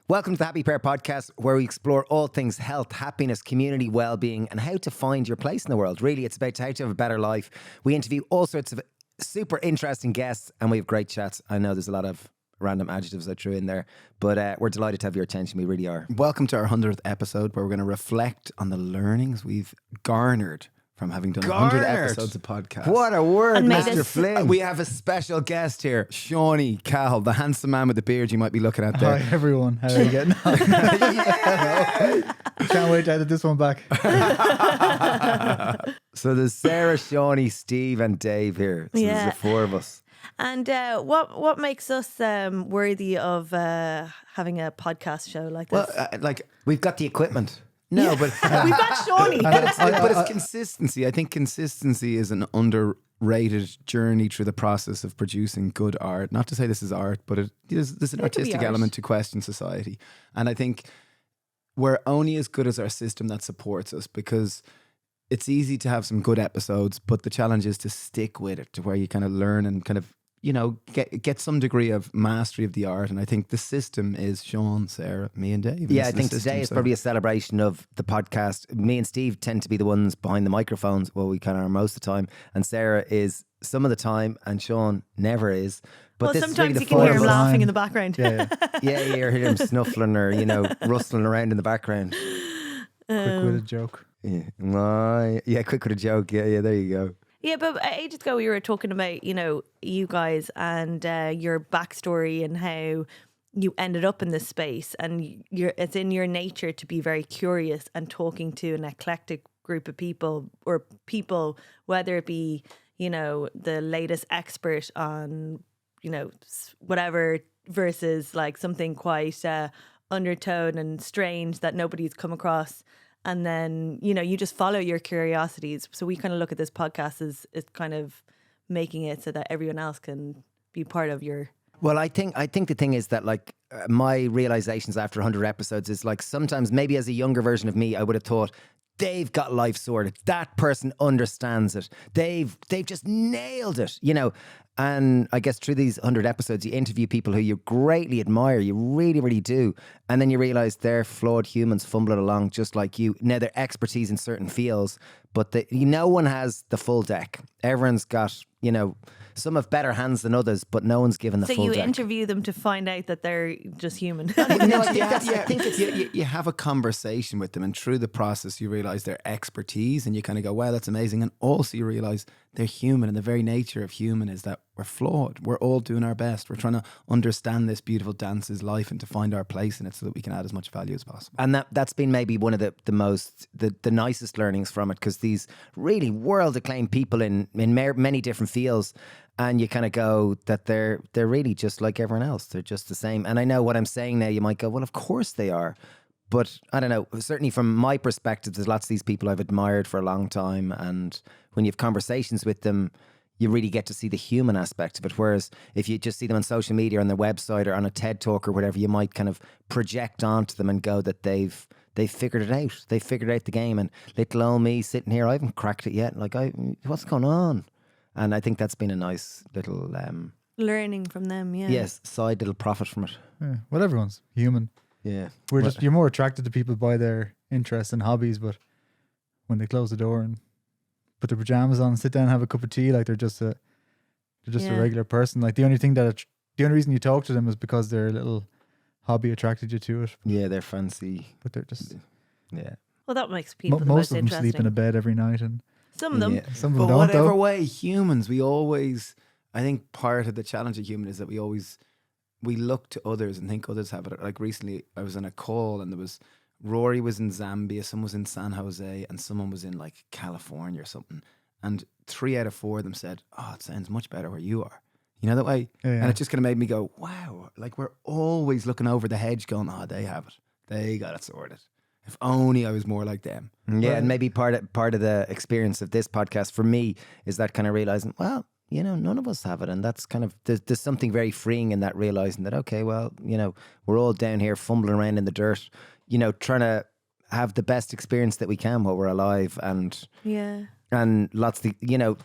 Welcome to the Happy Pear Podcast, where we explore all things health, happiness, community, well-being, and how to find your place in the world. Really, it's about how to have a better life. We interview all sorts of super interesting guests, and we have great chats. I know there's a lot of random adjectives I threw in there, but we're delighted to have your attention. We really are. Welcome to our 100th episode, where we're going to reflect on the learnings we've garnered from having done 100 episodes of podcast. What a word, And Mr. Flynn. We have a special guest here, Sean Cahill, the handsome man with the beard you might be looking at there. Hi everyone, how are you getting on? Can't wait to edit this one back. So there's Sarah, Shawnee, Steve, and Dave here. So there's the four of us. And what makes us worthy of having a podcast show like this? Well, We've got the equipment. no, but We've got Shawnee. but it's consistency. I think consistency is an underrated journey through the process of producing good art. Not to say this is art, but there's an artistic element to question society. And I think we're only as good as our system that supports us, because it's easy to have some good episodes, but the challenge is to stick with it, to where you kind of learn and kind of, you know, get some degree of mastery of the art. And I think the system is Sean, Sarah, me and Dave. Yeah, I think today is probably a celebration of the podcast. Me and Steve tend to be the ones behind the microphones. Well, we kind of are most of the time. And Sarah is some of the time, and Sean never is. But well, this is sometimes really you can hear him the laughing in the background. Yeah. Yeah, you hear him snuffling or, you know, rustling around in the background. Quick with a joke. Yeah, quick with a joke. Yeah, there you go. Yeah, but ages ago we were talking about, you know, you guys and your backstory and how you ended up in this space, and it's in your nature to be very curious and talking to an eclectic group of people, or people, whether it be, you know, the latest expert on, you know, whatever, versus like something quite undertone and strange that nobody's come across. And then, you know, you just follow your curiosities. So we kind of look at this podcast as kind of making it so that everyone else can be part of your... Well, I think the thing is that, like, my realizations after 100 episodes is, like, sometimes maybe as a younger version of me, I would have thought, they've got life sorted. That person understands it. They've just nailed it, you know. And I guess through these 100 episodes, you interview people who you greatly admire. You really, really do. And then you realize they're flawed humans fumbling along just like you. Now, their expertise in certain fields, but no one has the full deck. Everyone's got, you know, some have better hands than others, but no one's given the full deck. So you interview them to find out that they're just human. I think you have a conversation with them, and through the process you realize their expertise, and you kind of go, wow, that's amazing. And also you realize they're human, and the very nature of human is that we're flawed. We're all doing our best. We're trying to understand this beautiful dance is life and to find our place in it so that we can add as much value as possible. And that's been maybe one of the nicest learnings from it, because these really world acclaimed people in many different fields, and you kind of go that they're really just like everyone else. They're just the same. And I know what I'm saying now, you might go, well, of course they are. But I don't know, certainly from my perspective, there's lots of these people I've admired for a long time. And when you have conversations with them, you really get to see the human aspect of it. Whereas if you just see them on social media, on their website or on a TED Talk or whatever, you might kind of project onto them and go that they've figured it out. They figured out the game. And little old me sitting here, I haven't cracked it yet. Like, what's going on? And I think that's been a nice little... learning from them, yeah. Yes, side little profit from it. Yeah. Well, everyone's human. Yeah. You're more attracted to people by their interests and hobbies, but when they close the door and put their pajamas on and sit down and have a cup of tea, like they're just a regular person. Like the only reason you talk to them is because their little hobby attracted you to it. Yeah, they're fancy. But they're just... Yeah. Well, that makes people the most most of them interesting. sleep in a bed every night, and Some of them. Yeah. some of them But don't, whatever though. way, humans, I think part of the challenge of human is that we look to others and think others have it. Like recently I was on a call and Rory was in Zambia, someone was in San Jose, and someone was in like California or something. And 3 out of 4 of them said, oh, it sounds much better where you are. You know that way? Yeah. And it just kind of made me go, wow, like we're always looking over the hedge going, oh, they have it. They got it sorted. If only I was more like them. Yeah, and maybe part of the experience of this podcast for me is that kind of realizing, well, you know, none of us have it. And that's kind of, there's something very freeing in that, realizing that, okay, well, you know, we're all down here fumbling around in the dirt, you know, trying to have the best experience that we can while we're alive. And Yeah. And lots of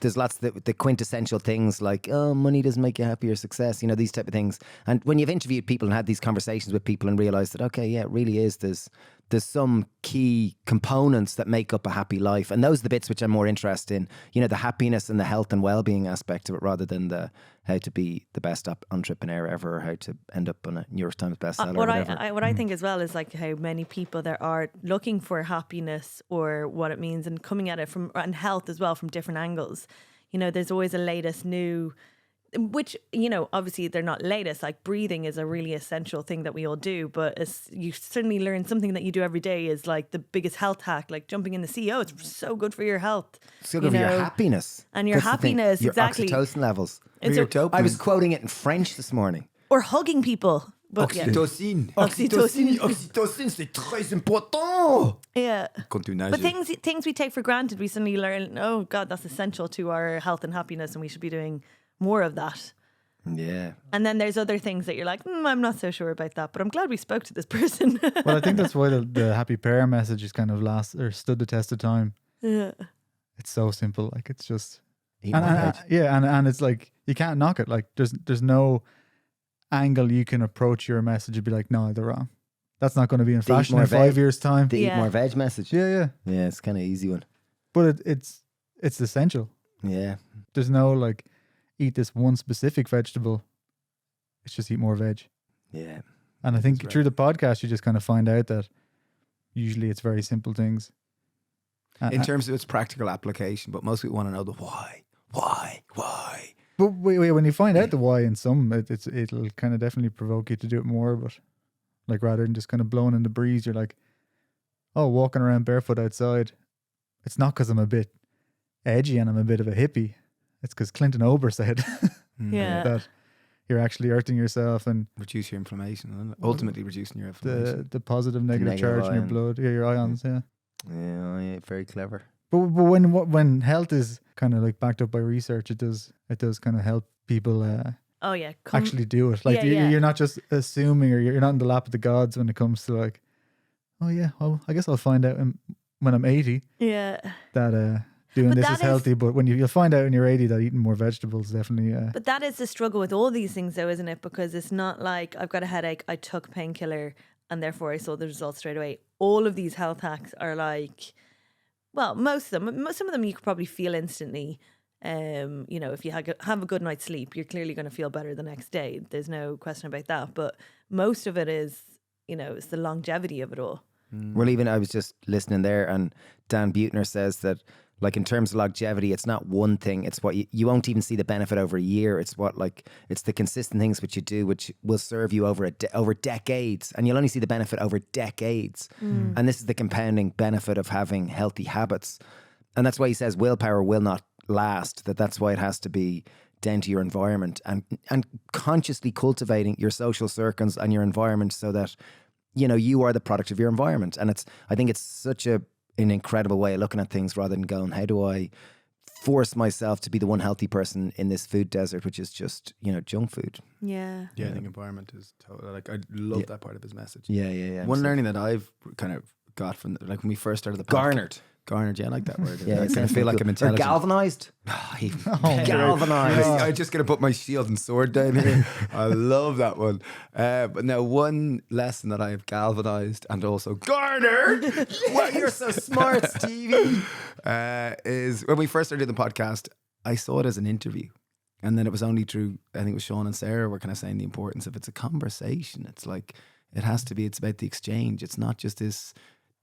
there's lots of the quintessential things like, oh, money doesn't make you happy or success, these type of things. And when you've interviewed people and had these conversations with people and realized that, okay, yeah, it really is, there's some key components that make up a happy life. And those are the bits which I'm more interested in, the happiness and the health and well-being aspect of it, rather than the how to be the best entrepreneur ever, or how to end up on a New York Times bestseller. What I think as well is like how many people there are looking for happiness or what it means, and coming at it and health as well from different angles. There's always a latest new, which, obviously they're not latest. Like breathing is a really essential thing that we all do, but you certainly learn something that you do every day is like the biggest health hack, like jumping in the sea. Oh, it's so good for your health. It's good for your happiness. And your happiness, your exactly. oxytocin levels. I was quoting it in French this morning. Or hugging people. But Oxytocin. Oxytocin, c'est très important. Yeah. But things we take for granted, we suddenly learn, oh God, that's essential to our health and happiness, and we should be doing more of that. Yeah. And then there's other things that you're like, I'm not so sure about that, but I'm glad we spoke to this person. Well, I think that's why the Happy Pear message is kind of stood the test of time. Yeah. It's so simple. Like, it's just... And it's like, you can't knock it. Like, there's no angle you can approach your message and be like, no, they're wrong. That's not going to be in fashion in 5 years' time. The eat more veg message. Yeah. Yeah, it's kind of easy one. But it's essential. Yeah. There's no like, eat this one specific vegetable. It's just eat more veg. Yeah. And I think through the podcast, you just kind of find out that usually it's very simple things. In terms of its practical application, but most people want to know the why. But wait, when you find out the why in some, it'll kind of definitely provoke you to do it more. But like, rather than just kind of blowing in the breeze, you're like, oh, walking around barefoot outside. It's not because I'm a bit edgy and I'm a bit of a hippie. It's because Clinton Ober said that you're actually hurting yourself and reduce your inflammation, and ultimately reducing your inflammation. The positive, negative charge in your blood, your ions, Yeah, very clever. But when health is kind of like backed up by research, it does kind of help people. Actually do it. Like you're not just assuming, or you're not in the lap of the gods when it comes to like, oh yeah, well I guess I'll find out when I'm 80. Yeah. That doing this is healthy, but when you'll find out when you're 80 that eating more vegetables definitely. But that is the struggle with all these things, though, isn't it? Because it's not like I've got a headache, I took painkiller, and therefore I saw the results straight away. All of these health hacks are like, well, most of them. Some of them you could probably feel instantly. If you have a good night's sleep, you're clearly going to feel better the next day. There's no question about that. But most of it is, it's the longevity of it all. Well, even I was just listening there, and Dan Buettner says that, like, in terms of longevity, it's not one thing. It's what you won't even see the benefit over a year. It's it's the consistent things which you do, which will serve you over over decades, and you'll only see the benefit over decades. And this is the compounding benefit of having healthy habits. And that's why he says willpower will not last. That's why it has to be down to your environment and consciously cultivating your social circles and your environment so that, you are the product of your environment. And I think it's such an incredible way of looking at things, rather than going, how do I force myself to be the one healthy person in this food desert, which is just, junk food. Yeah. Yeah, I think environment is totally, like, I love that part of his message. Yeah. One learning that I've kind of got from, like, when we first started the podcast. Garnered, yeah, I like that word. Yeah, I kind of feel like I'm intelligent. Or galvanized. Galvanized. I'm just going to put my shield and sword down here. I love that one. But now, one lesson that I have galvanized and also garnered, wow, you're so smart, Stevie, is when we first started the podcast, I saw it as an interview. And then it was only through, I think it was Sean and Sarah were kind of saying the importance of it's a conversation. It's like, it's about the exchange. It's not just this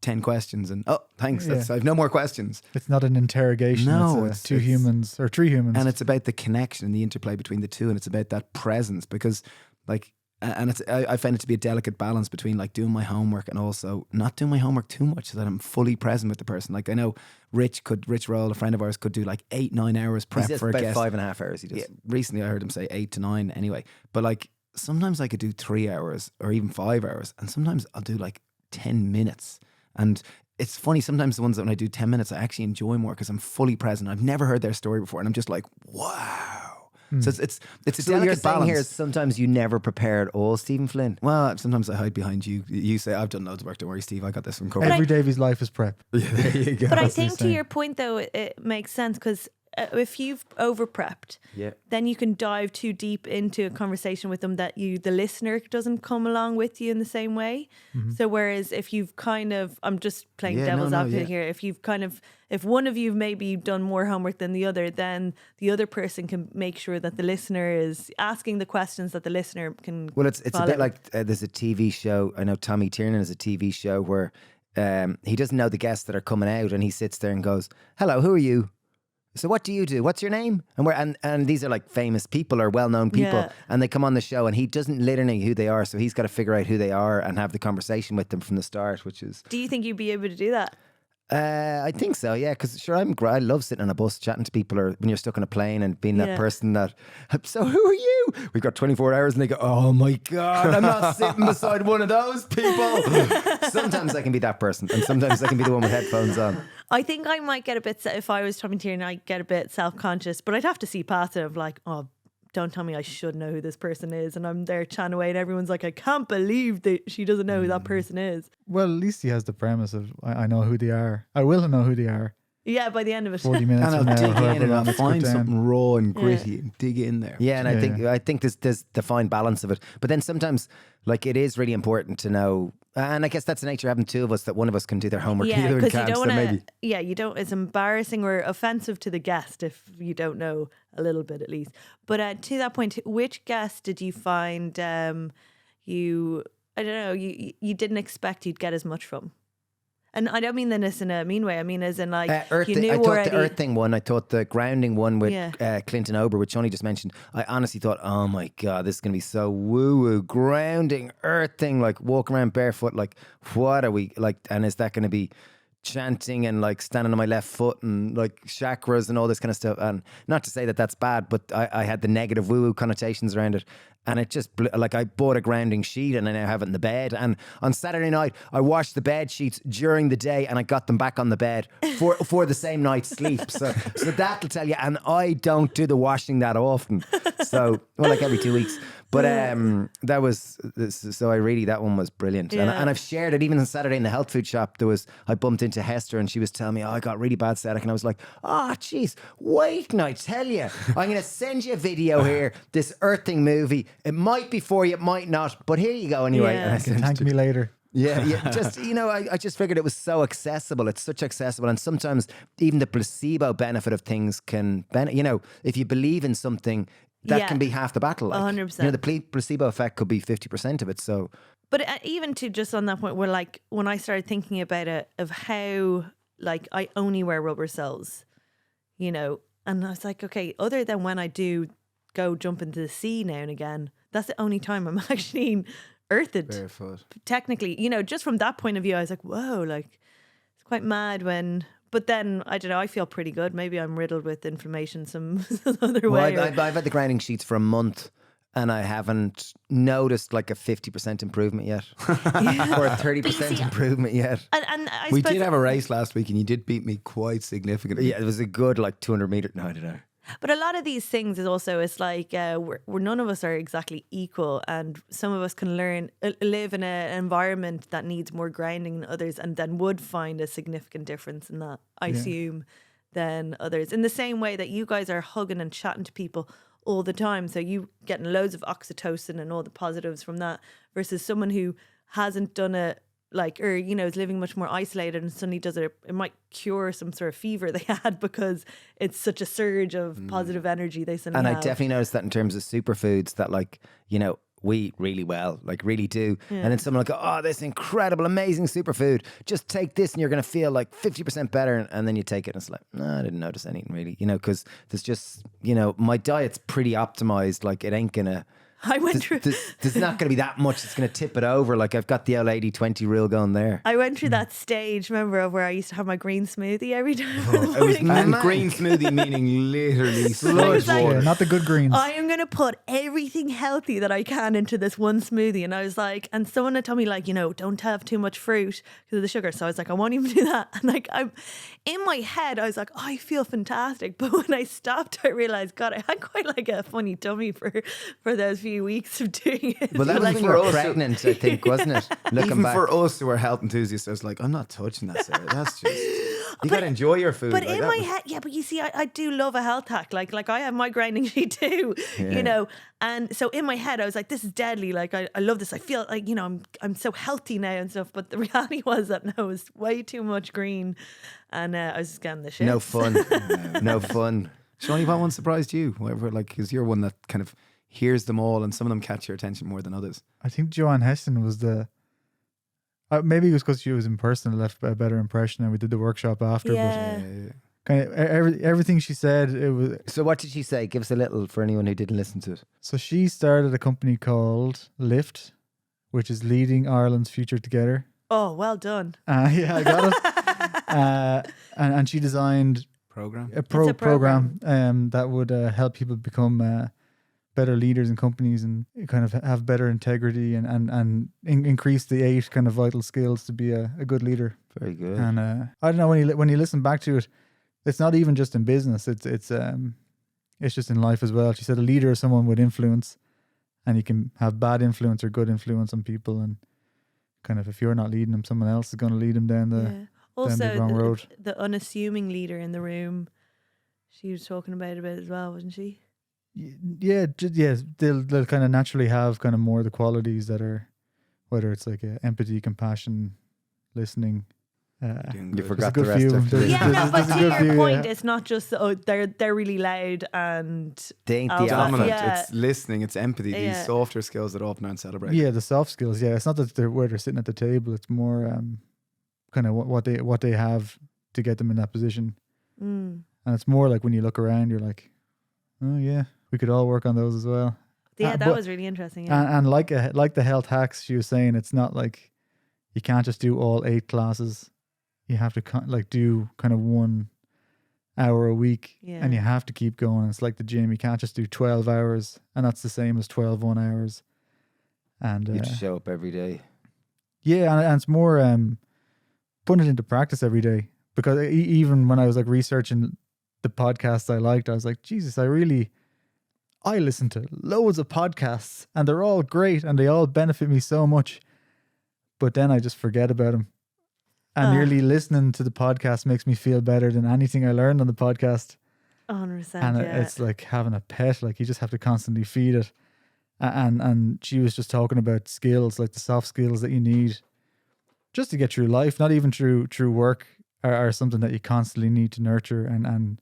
10 questions and thanks, I have no more questions. It's not an interrogation. No, it's two humans or three humans, and it's about the connection and the interplay between the two, and it's about that presence, because like, and I find it to be a delicate balance between like doing my homework and also not doing my homework too much, so that I'm fully present with the person. Like, I know Rich Roll, a friend of ours, could do like 8-9 hours prep for a guest. About 5.5 hours he does. Yeah, recently I heard him say 8 to 9 anyway, but like sometimes I could do 3 hours or even 5 hours, and sometimes I'll do like 10 minutes. And it's funny, sometimes the ones that when I do 10 minutes, I actually enjoy more because I'm fully present. I've never heard their story before. And I'm just like, wow. So it's a So what you're delicate saying balance. here is sometimes you never prepare at all, Stephen Flynn. Well, sometimes I hide behind you. You say, I've done loads of work. Don't worry, Steve. I got this one covered. Every day of his life is prep. Yeah, there you go. But I That's what think he's to saying. your point though, it makes sense because if you've over prepped, Yeah. then you can dive too deep into a conversation with them that the listener doesn't come along with you in the same way. So whereas if you've kind of, I'm just playing Yeah, devil's no, advocate yeah. here, if one of you maybe done more homework than the other, then the other person can make sure that the listener is asking the questions that the listener can. Well, it's a follow. bit like there's a TV show. I know Tommy Tiernan has a TV show where he doesn't know the guests that are coming out, and he sits there and goes, "Hello, who are you? So what do you do? What's your name?" And these are like famous people or well-known people, Yeah. and they come on the show, and he doesn't literally know who they are, so he's got to figure out who they are and have the conversation with them from the start, which is. Do you think you'd be able to do that? I think so, yeah, because sure, I love sitting on a bus chatting to people, or when you're stuck on a plane and being that Yeah. person that, so who are you? We've got 24 hours, and they go, oh my God, I'm not sitting beside one of those people. Sometimes I can be that person, and sometimes I can be the one with headphones on. I think I might get a bit, if I was Tommy Tiernan, I'd get a bit self-conscious, but I'd have to see past it of like, oh, don't tell me I should know who this person is. And I'm there chatting away and everyone's like, I can't believe that she doesn't know who that person is. Well, at least he has the premise of I know who they are. I will know who they are. Yeah, by the end of it. 40 minutes And from I'll now, dig in however and long I'll it's find put down. something raw and gritty and dig in there. Yeah, and Yeah, I think there's the fine balance of it. But then sometimes, like, it is really important to know, and I guess that's the nature of having two of us, that one of us can do their homework, and the Yeah, other one because you can't. don't So want maybe. to. Yeah, you don't. It's embarrassing or offensive to the guest if you don't know a little bit at least. But to that point, which guest did you find you? I don't know. You didn't expect you'd get as much from. And I don't mean this in a mean way. I mean as in like you knew I thought already. the earth thing one. I thought the grounding one with Yeah. Clinton Ober, which Johnny just mentioned. I honestly thought, oh my God, this is going to be so woo-woo. Grounding, earth thing, like walk around barefoot. Like, what are we, like, and is that going to be chanting and like standing on my left foot and like chakras and all this kind of stuff? And not to say that that's bad, but I had the negative woo-woo connotations around it. And it just, like, I bought a grounding sheet and I now have it in the bed. And on Saturday night, I washed the bed sheets during the day and I got them back on the bed for the same night's sleep. So that'll tell you. And I don't do the washing that often. So, well, like every 2 weeks. But that was, so I really, that one was brilliant. Yeah. And I've shared it even on Saturday in the health food shop. I bumped into Hester and she was telling me, oh, I got really bad sciatic. And I was like, oh, jeez, wait, and I tell you, I'm going to send you a video here, this earthing movie. It might be for you, it might not, but here you go anyway. Yeah. And I You can sent thank it. me later. Yeah, just, I just figured it was so accessible. It's such accessible. And sometimes even the placebo benefit of things can, if you believe in something, that Yeah. can be half the battle. Like, 100%. The placebo effect could be 50% of it. So, But even to just on that point, where like when I started thinking about it, of how like I only wear rubber soles, and I was like, okay, other than when I do go jump into the sea now and again, that's the only time I'm actually earthed. Barefoot. Technically, just from that point of view, I was like, whoa, like it's quite mad when. But then I don't know. I feel pretty good. Maybe I'm riddled with inflammation some other well, way. I've had the grinding sheets for a month. And I haven't noticed like a 50% improvement yet, or a 30% improvement yet. and I We suppose did have a race last week and you did beat me quite significantly. Yeah, it was a good like 200 meter. No, I don't know. But a lot of these things is also, it's like we're none of us are exactly equal, and some of us can live in an environment that needs more grounding than others, and then would find a significant difference in that, I assume, than others. In the same way that you guys are hugging and chatting to people all the time, so you getting loads of oxytocin and all the positives from that, versus someone who hasn't done it, like, or is living much more isolated and suddenly does it might cure some sort of fever they had because it's such a surge of positive energy they suddenly And have. I definitely noticed that in terms of superfoods that, like, we eat really well, like really do. Yeah. And then someone will go, oh, this incredible, amazing superfood. Just take this and you're going to feel like 50% better. And then you take it and it's like, no, I didn't notice anything really, because there's just, my diet's pretty optimized. Like it ain't going to I went through. There's not going to be that much that's going to tip it over. Like I've got the old 80-20 rule going there. I went through that stage, remember, of where I used to have my green smoothie every time. It was green smoothie, meaning literally sludge like, water. Yeah, not the good greens. I am going to put everything healthy that I can into this one smoothie. And I was like, and someone had told me, like, don't have too much fruit because of the sugar. So I was like, I won't even do that. And like, I'm in my head, I was like, I feel fantastic. But when I stopped, I realized, God, I had quite like a funny tummy for those few weeks of doing it. Well, that was when you were pregnant, I think, wasn't it? Looking Even back. for us who are health enthusiasts, I was like, I'm not touching that, Sarah. That's just, you got to enjoy your food. But like in that my was- head, yeah, but you see, I do love a health hack. Like I have my grinding sheet too, And so in my head, I was like, this is deadly. Like, I love this. I feel like, I'm so healthy now and stuff. But the reality was that no, it was way too much green. And I was just getting the shit. No fun. No fun. Shawnee, what one surprised you? Whatever, like, because you're one that kind of hears them all and some of them catch your attention more than others. I think Joanne Heston was maybe it was because she was in person and left a better impression, and we did the workshop after. Yeah. But kind of everything she said, it was. So what did she say? Give us a little for anyone who didn't listen to it. So she started a company called Lift, which is Leading Ireland's Future Together. Oh, well done. Yeah, I got it. And she designed Program. a It's a program that would help people become better leaders in companies and kind of have better integrity and increase the 8 kind of vital skills to be a good leader. Very good. And I don't know, when you listen back to it, it's not even just in business. It's just in life as well. She said a leader is someone with influence, and you can have bad influence or good influence on people, and kind of if you're not leading them, someone else is going to lead them down the Also, wrong road. the unassuming leader in the room, she was talking about it a bit as well, wasn't she? Yeah, they'll kind of naturally have kind of more the qualities that are, whether it's like empathy, compassion, listening. You forgot the good rest few. of There's- the... Yeah, no, but there's a to good your few, point, yeah. it's not just they're really loud and They ain't the alpha. Dominant. Yeah. It's listening. It's empathy. These Yeah. softer skills that often aren't celebrated. Yeah, the soft skills. Yeah, it's not that they're where they're sitting at the table. It's more kind of what they have to get them in that position. Mm. And it's more like when you look around, you're like, oh yeah, we could all work on those as well. Yeah, that but- was really interesting. Yeah. And like the health hacks, she was saying, it's not like you can't just do all 8 classes. You have to do kind of 1 hour a week, Yeah. and you have to keep going. It's like the gym. You can't just do 12 hours, and that's the same as 12 1 hours. And You just show up every day. yeah, and it's more putting it into practice every day. Because even when I was like researching the podcasts I liked, I was like, Jesus, I listen to loads of podcasts, and they're all great, and they all benefit me so much. But then I just forget about them. And nearly listening to the podcast makes me feel better than anything I learned on the podcast. 100%. And yeah. it's like having a pet. Like you just have to constantly feed it. And she was just talking about skills, like the soft skills that you need just to get through life, not even through work, are something that you constantly need to nurture. And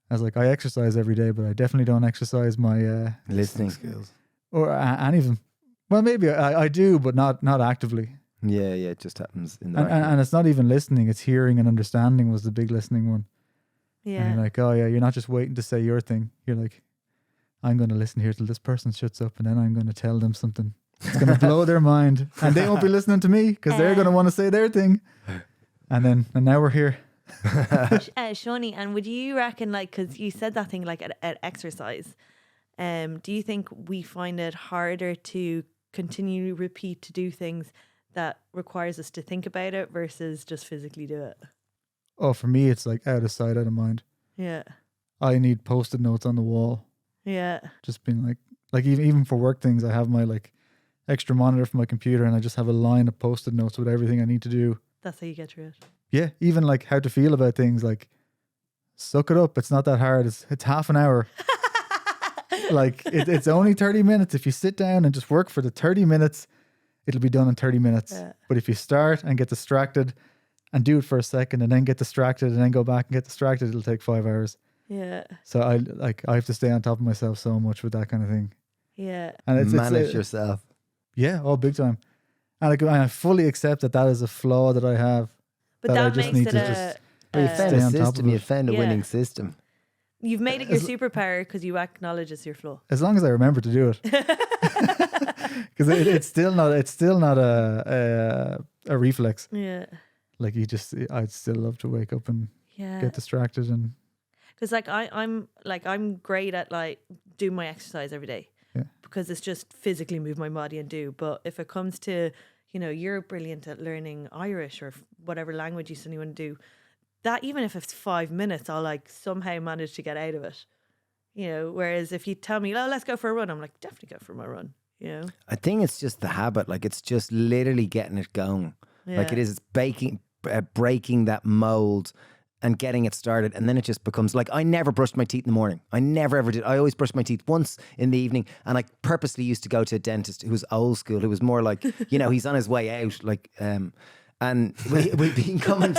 I was like, I exercise every day, but I definitely don't exercise my Listening. skills. or any of them. Well, maybe I do, but not actively. Yeah, it just happens in the And it's not even listening; it's hearing and understanding was the big listening one. yeah. And you're like, oh yeah, you're not just waiting to say your thing. You're like, I'm going to listen here till this person shuts up, and then I'm going to tell them something. It's going to blow their mind, and they won't be listening to me because they're going to want to say their thing. And now we're here. Shawnee, and would you reckon, like, because you said that thing like at exercise, do you think we find it harder to continually repeat to do things that requires us to think about it versus just physically do it? Oh, for me, it's like out of sight, out of mind. Yeah. I need post-it notes on the wall. Yeah. Just being like even for work things, I have my like extra monitor for my computer, and I just have a line of post-it notes with everything I need to do. That's how you get through it. Yeah, even like how to feel about things. Like, suck it up. It's not that hard. It's half an hour. Like it's only 30 minutes. If you sit down and just work for the 30 minutes, it'll be done in 30 minutes. Yeah. But if you start and get distracted and do it for a second and then get distracted and then go back and get distracted, it'll take 5 hours. Yeah. So I have to stay on top of myself so much with that kind of thing. Yeah. And it's Manage yourself. yeah, big time. And I fully accept that is a flaw that I have. But That I that just makes need it to a... just- Well, you Stay found a on top of system. You it. found a Yeah. winning system. You've made it your superpower because you acknowledge it's your flaw. As long as I remember to do it, because it's still not a reflex. Yeah. Like I'd still love to wake up and get distracted and. Because like I'm great at like doing my exercise every day. Yeah. Because it's just physically move my body and do. But if it comes to, you're brilliant at learning Irish or whatever language you suddenly want to do, that even if it's 5 minutes, I'll like somehow manage to get out of it. Whereas if you tell me, let's go for a run, I'm like, definitely go for my run. I think it's just the habit. Like it's just literally getting it going. Yeah. Like it is breaking that mold and getting it started, and then it just becomes like, I never brushed my teeth in the morning. I never ever did. I always brushed my teeth once in the evening, and I purposely used to go to a dentist who was old school, who was more like, he's on his way out, like, and we've been going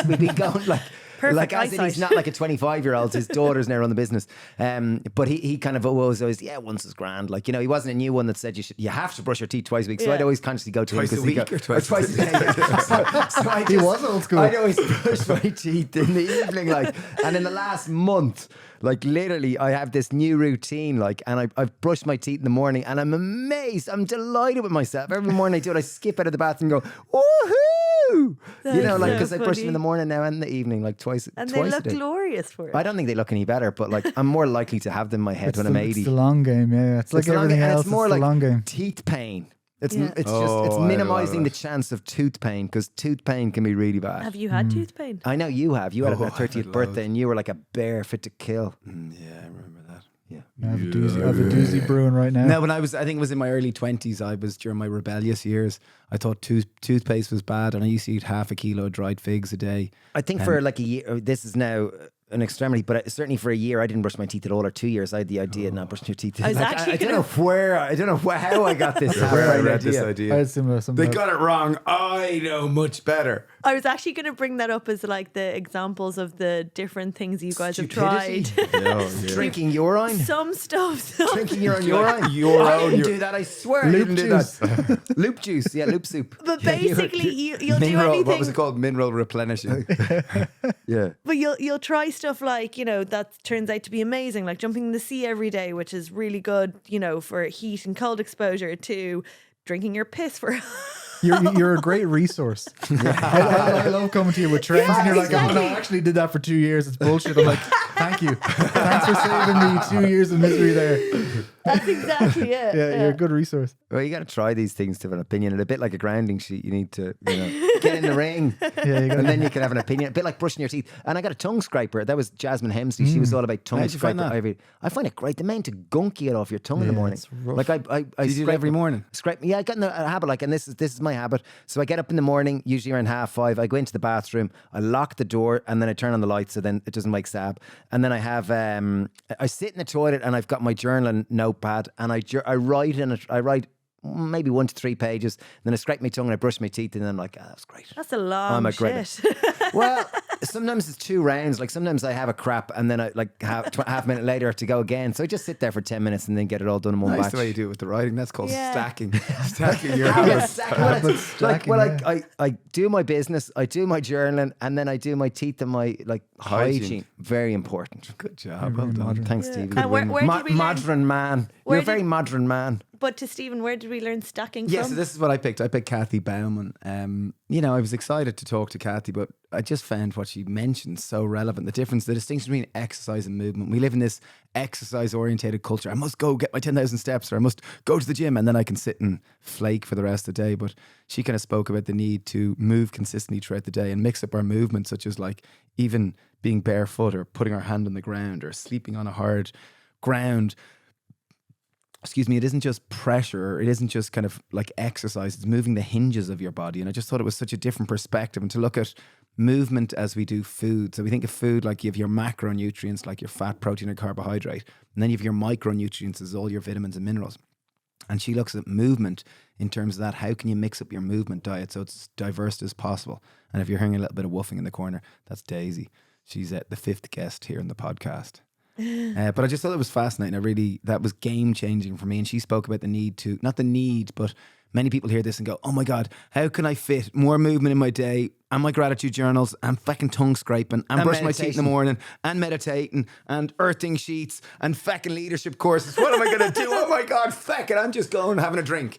like. Perfect like as in, he's not like a 25-year-old. His daughter's now run the business. But he kind of always, once is grand. Like, he wasn't a new one that said you have to brush your teeth twice a week. So I'd always consciously go to twice him. A week or twice a day. He was old school. I'd always brush my teeth in the evening, like, and in the last month, like literally I have this new routine, like, and I've brushed my teeth in the morning and I'm amazed. I'm delighted with myself. Every morning I do it, I skip out of the bathroom and go, woohoo! Because I brush them in the morning now and in the evening, like twice and twice they a look day. glorious for it. I don't think they look any better, but like I'm more likely to have them in my head when I'm 80. It's the long game, yeah. It's like everything else. It's more the like long game. teeth pain. It's Yeah. it's minimizing the chance of tooth pain, because tooth pain can be really bad. Have you had tooth pain? I know you have. You had it on I've your had 30th birthday, loads. and you were like a bear fit to kill. Yeah, I remember that. Yeah. I have a doozy brewing right now. No, when I think it was in my early 20s, I was during my rebellious years. I thought toothpaste was bad, and I used to eat half a kilo of dried figs a day. I think for like a year, this is now an extremity, but certainly for a year I didn't brush my teeth at all, or 2 years I had the idea of not brushing your teeth. I was Like, actually I don't know how I got this. Where I read this I idea. had similar. They got it wrong. I know much better. I was actually going to bring that up as like the examples of the different things you guys Stupidity. have tried. Drinking urine. Some stuff. Drinking your own urine. I didn't do that. I swear. I Loop didn't do that. Loop juice. Yeah, loop soup. But Yeah, basically, you'll do Mineral, anything. what was it called? Mineral replenishing. yeah. But you'll try stuff like, that turns out to be amazing, like jumping in the sea every day, which is really good, for heat and cold exposure, to drinking your piss for. You're a great resource. I love coming to you with trends, and you're like, oh no, I actually did that for 2 years. It's bullshit. I'm like, thank you. Thanks for saving me 2 years of misery there. That's exactly it. Yeah, you're a good resource. Well, you got to try these things to have an opinion. And a bit like a grounding sheet, you need to get in the ring, and then you can have an opinion. A bit like brushing your teeth. And I got a tongue scraper. That was Jasmine Hemsley. She was all about tongue How'd you find scraper. that? I find it great. The amount of gunk you get off your tongue in the morning. it's rough. Like I Do you do it scrape every morning? Scrape. Yeah, I got in a habit. Like, and this is my habit. So I get up in the morning, usually around 5:30. I go into the bathroom. I lock the door, and then I turn on the light so then it doesn't make sab. And then I have I sit in the toilet, and I've got my journaling notepad, and I write in it. I write maybe 1 to 3 pages. Then I scrape my tongue and I brush my teeth, and then I'm like, that's great. That's a long I'm a great- shit. Well, sometimes it's 2 rounds. Like sometimes I have a crap, and then I like half a minute later I have to go again. So I just sit there for 10 minutes and then get it all done in one Nice batch. the way you do it with the writing. That's called Yeah. stacking. Stacking your Yes, habits. I do my business, I do my journaling, and then I do my teeth and my hygiene. Very important. Good job. Well done. modern. Thanks, Yeah. Stevie. And where did we learn- modern man. Where You're a very modern man. But to Stephen, where did we learn stacking Yeah, from? so this is what I picked. I picked Kathy Bauman. I was excited to talk to Kathy, but I just found what she mentioned so relevant. The distinction between exercise and movement. We live in this exercise-orientated culture. I must go get my 10,000 steps, or I must go to the gym, and then I can sit and flake for the rest of the day. But she kind of spoke about the need to move consistently throughout the day and mix up our movements, such as like even being barefoot, or putting our hand on the ground, or sleeping on a hard ground. Excuse me, it isn't just pressure, it isn't just kind of like exercise, it's moving the hinges of your body. And I just thought it was such a different perspective, and to look at movement as we do food. So we think of food like you have your macronutrients, like your fat, protein, and carbohydrate, and then you have your micronutrients as all your vitamins and minerals. And she looks at movement in terms of that. How can you mix up your movement diet so it's as diverse as possible? And if you're hearing a little bit of woofing in the corner, that's Daisy. She's the 5th guest here in the podcast. But I just thought it was fascinating. That was game changing for me. And she spoke about the need to, not the need, but many people hear this and go, oh my God, how can I fit more movement in my day and my gratitude journals and fucking tongue scraping and brushing my teeth in the morning and meditating and earthing sheets and fucking leadership courses. What am I going to do? Oh my God, fuck it. I'm just going having a drink.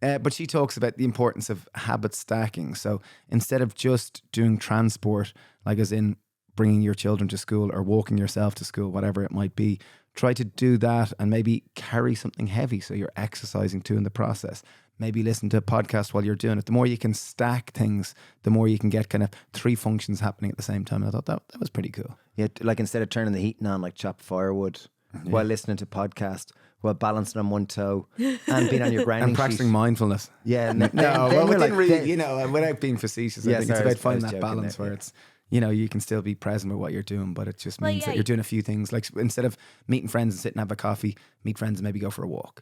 But she talks about the importance of habit stacking. So instead of just doing transport, like as in bringing your children to school or walking yourself to school, whatever it might be, try to do that and maybe carry something heavy so you're exercising too in the process. Maybe listen to a podcast while you're doing it. The more you can stack things, the more you can get kind of 3 functions happening at the same time. And I thought that was pretty cool. Yeah, like instead of turning the heating on, like chop firewood while listening to podcast, while balancing on one toe and being on your grounding and practicing sheet. mindfulness. Yeah, without being facetious, I think it's about finding that balance where it's, you can still be present with what you're doing, but it just means that you're doing a few things. Like instead of meeting friends and sit and have a coffee, meet friends and maybe go for a walk.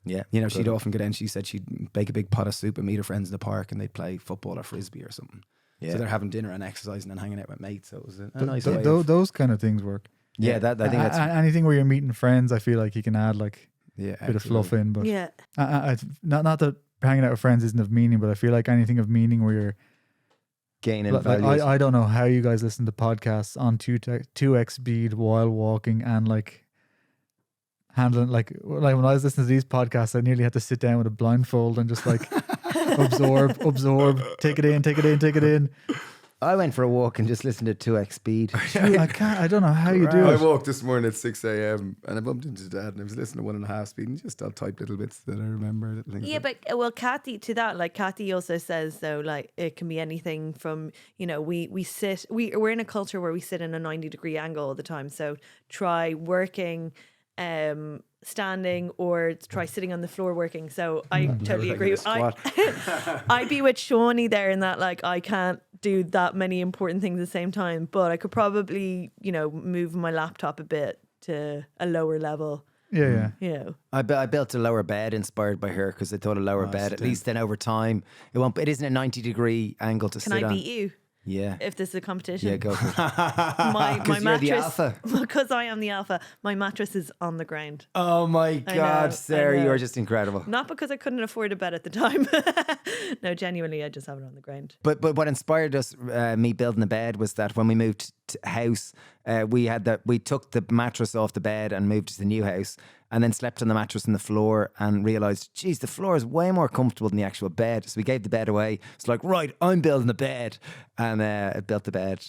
Yeah. She'd often go down, she said she'd bake a big pot of soup and meet her friends in the park and they'd play football or frisbee or something. Yeah. So they're having dinner and exercising and hanging out with mates. So it was a nice way. Those kind of things work. Yeah, I think that's... Anything where you're meeting friends, I feel like you can add like a bit of fluff in. But not that hanging out with friends isn't of meaning, but I feel like anything of meaning where you're gaining values. I don't know how you guys listen to podcasts on 2x speed while walking and like handling like when I was listening to these podcasts, I nearly had to sit down with a blindfold and just like absorb, take it in. I went for a walk and just listened to 2x speed. I don't know how you do I it. walked this morning at 6 a.m. and I bumped into Dad and I was listening to 1.5 speed and just I'll type little bits that I remember. Yeah, but Kathy, to that, like Kathy also says though, like it can be anything from, we're in a culture where we sit in a 90-degree angle all the time. So try working standing or try sitting on the floor working. So I totally agree. I'd be with Shawnee there in that, like, I can't do that many important things at the same time, but I could probably, move my laptop a bit to a lower level. Yeah. I built a lower bed inspired by her because I thought a lower bed, at least then over time, it isn't a 90-degree angle to sit on. Can I beat you? Yeah. If this is a competition. Yeah, go for it. My mattress, the alpha. Because I am the alpha, my mattress is on the ground. Oh my God, Sarah, you are just incredible. Not because I couldn't afford a bed at the time. No, genuinely, I just have it on the ground. But what inspired us, me building the bed, was that when we moved to house, we took the mattress off the bed and moved to the new house, and then slept on the mattress on the floor and realised, geez, the floor is way more comfortable than the actual bed. So we gave the bed away. It's like, right, I'm building the bed. And I built the bed.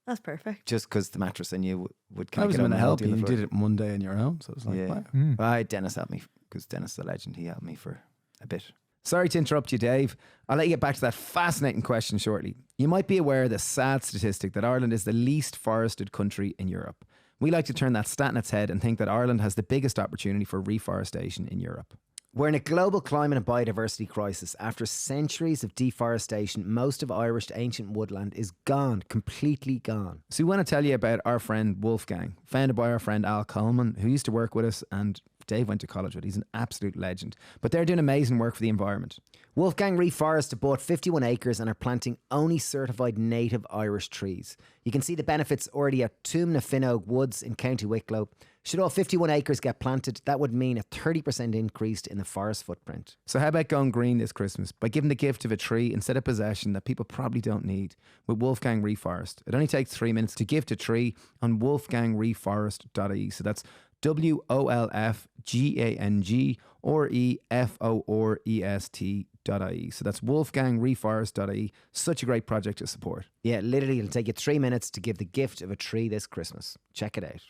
That's perfect. Just because the mattress I knew would I kind was of going to help you. you You did it one day on your own. So it was like, wow. Well, Dennis helped me because Dennis is a legend. He helped me for a bit. Sorry to interrupt you, Dave. I'll let you get back to that fascinating question shortly. You might be aware of the sad statistic that Ireland is the least forested country in Europe. We like to turn that stat on its head and think that Ireland has the biggest opportunity for reforestation in Europe. We're in a global climate and biodiversity crisis. After centuries of deforestation, most of Irish ancient woodland is gone, completely gone. So we want to tell you about our friend Wolfgang, founded by our friend Al Coleman, who used to work with us and Dave went to college with. He's an absolute legend. But they're doing amazing work for the environment. Wolfgang Reforest have bought 51 acres and are planting only certified native Irish trees. You can see the benefits already at Tumna Finnog Woods in County Wicklow. Should all 51 acres get planted, that would mean a 30% increase in the forest footprint. So how about going green this Christmas by giving the gift of a tree instead of possession that people probably don't need with Wolfgang Reforest? It only takes 3 minutes to gift a tree on wolfgangreforest.ie. So that's WOLFGANGREFOREST.ie. So that's wolfgangreforest.ie. Such a great project to support. Yeah, literally it'll take you 3 minutes to give the gift of a tree this Christmas. Check it out.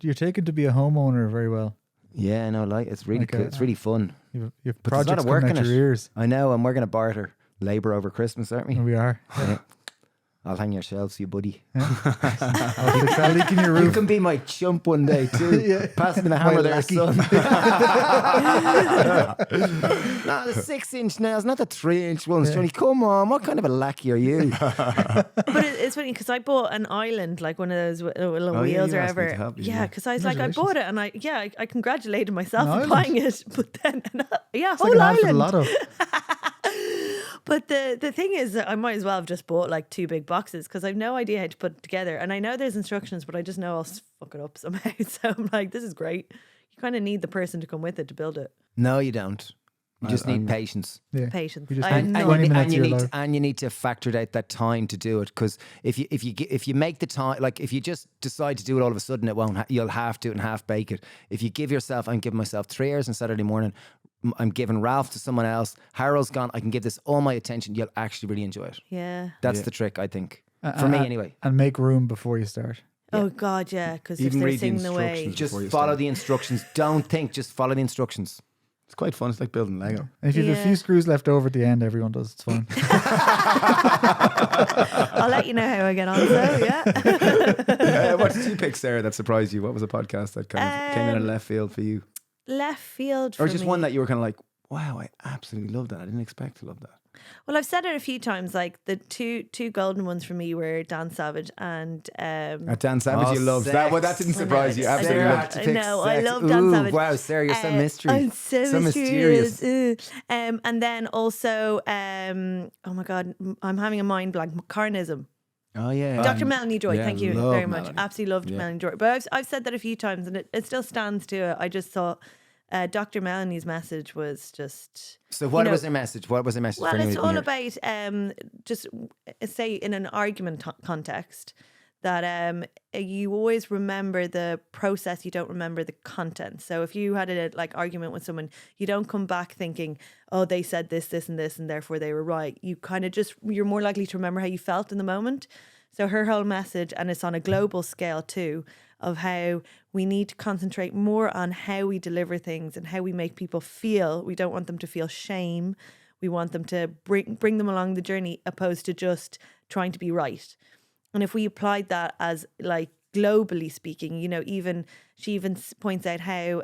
You're taken to be a homeowner very well. Yeah, no, it's really cool. It's really fun. You've projects coming out your ears. I know, and we're going to barter labour over Christmas, aren't we? We are. Yeah. I'll hang your shelves, you buddy. Yeah. I'll fix that leak in your roof. You can be my chump one day too. Passing the hammer there, son. No, the 6-inch nails, not the 3-inch ones. Johnny, come on, what kind of a lackey are you? But it's funny because I bought an island, like one of those little wheels or whatever. Yeah, because I was like, I bought it and I congratulated myself on buying it. But then, it's whole like island. Lotto. But the thing is that I might as well have just bought like 2 big boxes because I've no idea how to put it together. And I know there's instructions, but I just know I'll fuck it up somehow. So I'm like, this is great. You kind of need the person to come with it to build it. No, you don't. You just need patience. Yeah. Patience. You just I need know. 20 minutes of your life. And you need to factor out that time to do it, because if you make the time, like if you just decide to do it all of a sudden, it won't. You'll have to and half bake it. If you give yourself, I'm giving myself 3 hours on Saturday morning. I'm giving Ralph to someone else. Harold's gone. I can give this all my attention. You'll actually really enjoy it. Yeah. That's the trick, I think, for me anyway. And make room before you start. Oh God, yeah. Because if Even they're read the singing away, instructions. Just Before you follow start. the instructions. Don't think. Just follow the instructions. It's quite fun. It's like building Lego. And if you have a Yeah. few screws left over at the end, everyone does. It's fine. I'll let you know how I get on. So yeah. What did you pick, Sarah, that surprised you? What was a podcast that kind of came in a left field for you? Left field for Or just me. one that you were kind of like, wow, I absolutely love that. I didn't expect to love that. Well, I've said it a few times. Like the two golden ones for me were Dan Savage and Dan Savage, you loved that. Well, that didn't surprise you. I Absolutely know. loved. No, I love Dan Savage. Wow, Sarah, you're so mystery. I'm so mysterious. And then also, oh my God, I'm having a mind blank. Carnism. Oh, yeah. Dr. Melanie Joy, yeah, thank you love very much. Melanie. Absolutely loved Melanie Joy. But I've said that a few times, and it still stands to it. I just thought Dr. Melanie's message was just. So what you know, was her message? What was her message? Well, for it's anyone all here? about just say in an argument context that you always remember the process, you don't remember the content. So if you had a argument with someone, you don't come back thinking, oh, they said this, this, and this, and therefore they were right. You kind of you're more likely to remember how you felt in the moment. So her whole message, and it's on a global scale too, of how we need to concentrate more on how we deliver things and how we make people feel. We don't want them to feel shame. We want them to bring them along the journey, opposed to just trying to be right. And if we applied that as globally speaking, she even points out how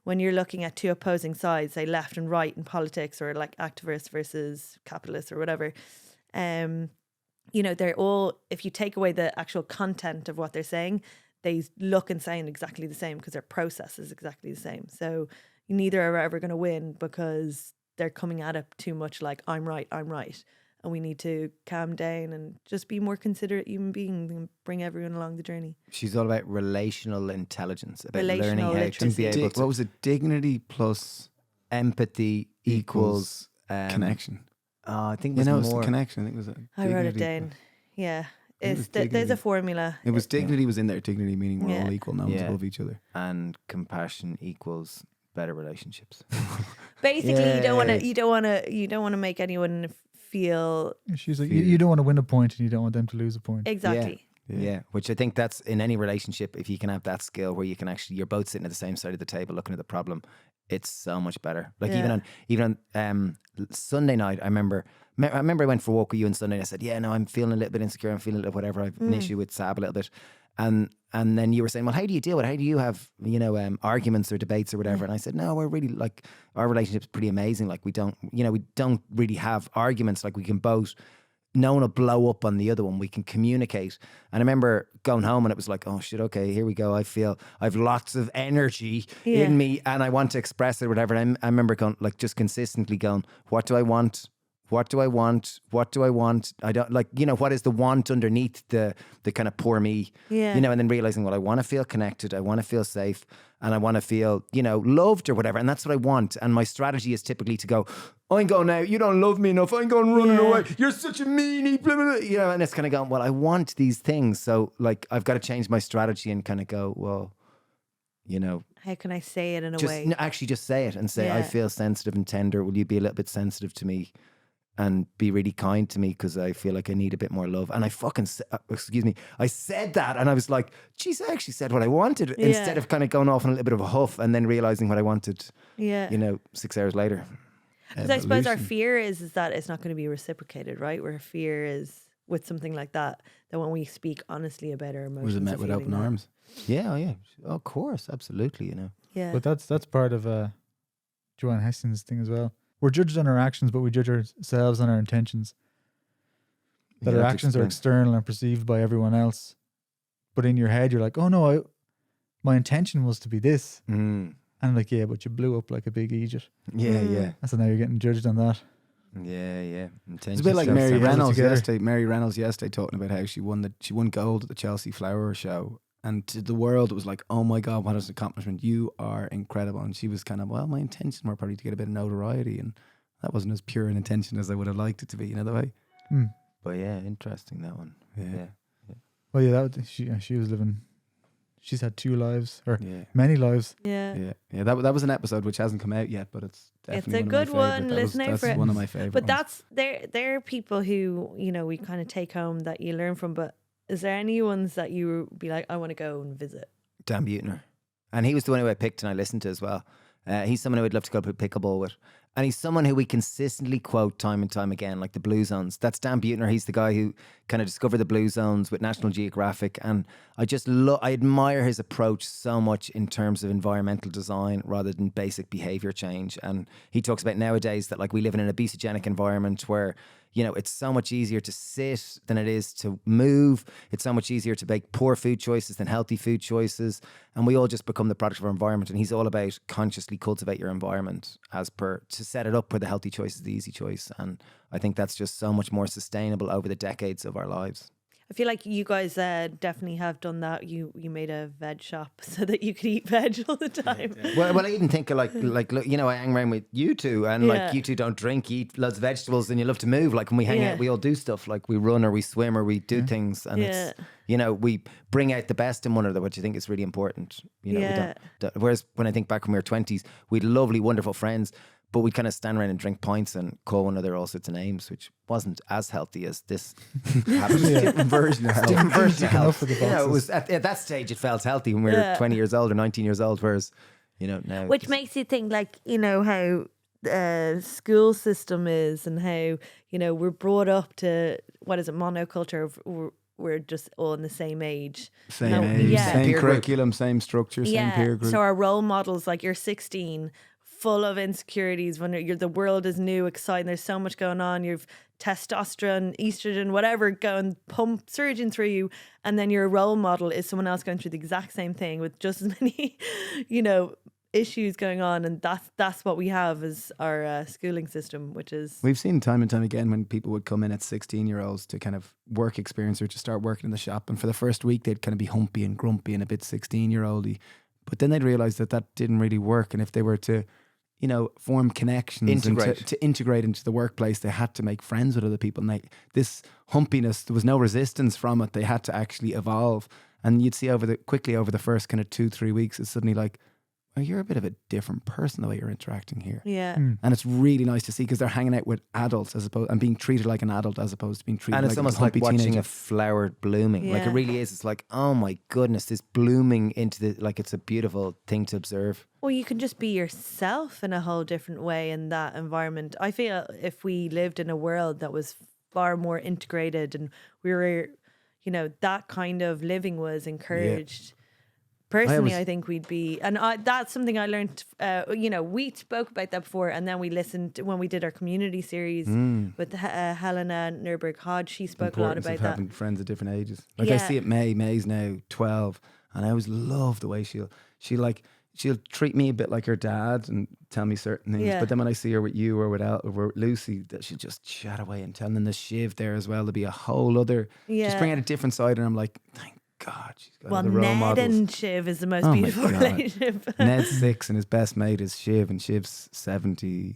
when you're looking at two opposing sides, say left and right in politics, or like activists versus capitalists or whatever, they're all, if you take away the actual content of what they're saying, they look and sound exactly the same because their process is exactly the same. So neither are ever going to win because they're coming at it too much like, I'm right. And we need to calm down and just be more considerate human beings and bring everyone along the journey. She's all about relational intelligence, about Relational learning how literacy. to be able to. What was it? Dignity plus Empathy equals connection. I think You it know, was it's more. connection. I think it was a I wrote it dignity. down. Yeah. It was There's dignity. a formula. It was dignity was in there. Dignity meaning we're Yeah. all equal. No one's Yeah. above each other. And compassion equals better relationships. Basically, you don't want Yeah. to make anyone feel She's like, you don't want to win a point and you don't want them to lose a point. exactly. Yeah, which I think that's in any relationship. If you can have that skill where you can actually, you're both sitting at the same side of the table looking at the problem, it's so much better. Like Yeah. even on Sunday night, I remember I went for a walk with you on Sunday and I said, yeah, no, I'm feeling a little bit insecure. I'm feeling a little whatever. I've an issue with Sab a little bit. And then you were saying, well, how do you deal with it? How do you have, arguments or debates or whatever? And I said, no, we're really our relationship's pretty amazing. Like we don't really have arguments. Like we can both, no one will blow up on the other one. We can communicate. And I remember going home and it was like, oh shit, okay, here we go. I feel I've lots of energy Yeah. in me and I want to express it or whatever. And I remember going, just consistently going, what do I want? What do I want? What do I want? I don't what is the want underneath the kind of poor me? Yeah. And then realizing, well, I want to feel connected. I want to feel safe and I want to feel, loved or whatever. And that's what I want. And my strategy is typically to go, I'm going now, you don't love me enough. I'm going running away. You're such a meanie. Blah, blah, blah. And it's kind of going, well, I want these things. So I've got to change my strategy and kind of go, well, How can I say it in a just way? no, actually just say it and say, I Yeah. feel sensitive and tender. Will you be a little bit sensitive to me and be really kind to me because I feel like I need a bit more love? And I I said that and I was like, geez, I actually said what I wanted instead of kind of going off on a little bit of a huff and then realizing what I wanted, Yeah. 6 hours later. Because I suppose our Evolution. fear is that it's not going to be reciprocated, right? Where fear is with something like that when we speak honestly about our emotions, Was it met or with feeling open that. arms? Yeah, oh yeah. Of course, absolutely, Yeah. But that's part of Joanne Heston's thing as well. We're judged on our actions, but we judge ourselves on our intentions. That You our have to actions are explain. external and perceived by everyone else. But in your head, you're like, oh no, my intention was to be this. Mm. And like, yeah, but you blew up like a big idiot. Yeah, Mm. yeah. And so now you're getting judged on that. Yeah. It's a bit like Chelsea Mary held it Reynolds together. yesterday. Mary Reynolds yesterday talking about how she won gold at the Chelsea Flower Show, And to the world, it was like, oh my God, what an accomplishment. You are incredible. And she was kind of, well, my intentions were probably to get a bit of notoriety. And that wasn't as pure an intention as I would have liked it to be, you know, the way. But yeah, interesting, that one. Yeah. Well, yeah, she was living. She's had 2 lives, or Yeah. many lives. Yeah. Yeah. That was an episode which hasn't come out yet, but it's definitely a one good of my favorite. one. Listen out That's for it. one of my favorite. But ones. there are people who, you know, we kind of take home that you learn from. But is there any ones that you would be like, I want to go and visit? Dan Buettner. And he was the one who I picked and I listened to as well. He's someone who I'd love to go play pickleball with. And he's someone who we consistently quote time and time again, like the Blue Zones. That's Dan Buettner. He's the guy who kind of discovered the Blue Zones with National Geographic. And I just I admire his approach so much in terms of environmental design rather than basic behavior change. And he talks about nowadays that like we live in an obesogenic environment where, you know, it's so much easier to sit than it is to move. It's so much easier to make poor food choices than healthy food choices. And we all just become the product of our environment. And he's all about consciously cultivate your environment to set it up where the healthy choice is the easy choice. And I think that's just so much more sustainable over the decades of our lives. I feel like you guys definitely have done that. You made a veg shop so that you could eat veg all the time. Well, I even think of like look, you know, I hang around with you two, and like you two don't drink, eat loads of vegetables, and you love to move. Like when we hang out, we all do stuff. Like we run or we swim or we do things, and it's, you know, we bring out the best in one another, which I think is really important. You know, we don't, whereas when I think back when we were 20s, we had lovely, wonderful friends. But we'd kind of stand around and drink pints and call one another all sorts of names, which wasn't as healthy as this happens. Different version of health. Different version of health. You You know, it was at that stage it felt healthy when we were 20 years old or 19 years old, whereas, you know, now. Which makes you think, like, you know, how school system is and how, you know, we're brought up to, what is it, monoculture of we're just all in the same age. Same age, same Peer curriculum, same structure, same peer group. So our role models, like you're 16, full of insecurities when the world is new, exciting. There's so much going on. You've testosterone, estrogen, whatever surging through you, and then your role model is someone else going through the exact same thing with just as many, you know, issues going on, and that's what we have as our schooling system, which is we've seen time and time again when people would come in at 16-year-olds to kind of work experience or to start working in the shop, and for the first week they'd kind of be humpy and grumpy and a bit 16-year-oldy, but then they'd realize that didn't really work, and if they were to, you know, form connections and to integrate into the workplace, they had to make friends with other people. And this humpiness, there was no resistance from it. They had to actually evolve. And you'd see quickly over the first kind of 2-3 weeks, it's suddenly like, oh, you're a bit of a different person the way you're interacting here. Yeah. And it's really nice to see because they're hanging out with adults and being treated like an adult as opposed to being treated like a And it's almost humpy like watching teenager. a flower blooming. Like it Yeah. really is. It's like, oh my goodness, this blooming into like it's a beautiful thing to observe. Well, you can just be yourself in a whole different way in that environment. I feel if we lived in a world that was far more integrated and we were, you know, that kind of living was encouraged. Personally, I think we'd be, and that's something I learned. You know, we spoke about that before, and then we listened when we did our community series with Helena Nurburg Hodge. She spoke a lot about that. Having friends at different ages. Like I see it. May's now 12, and I always love the way she'll treat me a bit like her dad and tell me certain things. Yeah. But then when I see her with you or with Lucy, that she'll just chat away and tell them the Shiv there as well. There'll be a whole other, just bring out a different side, and I'm like, thank God she's got the role Ned models. and Shiv is the most beautiful relationship. Ned's 6 and his best mate is Shiv, and Shiv's 60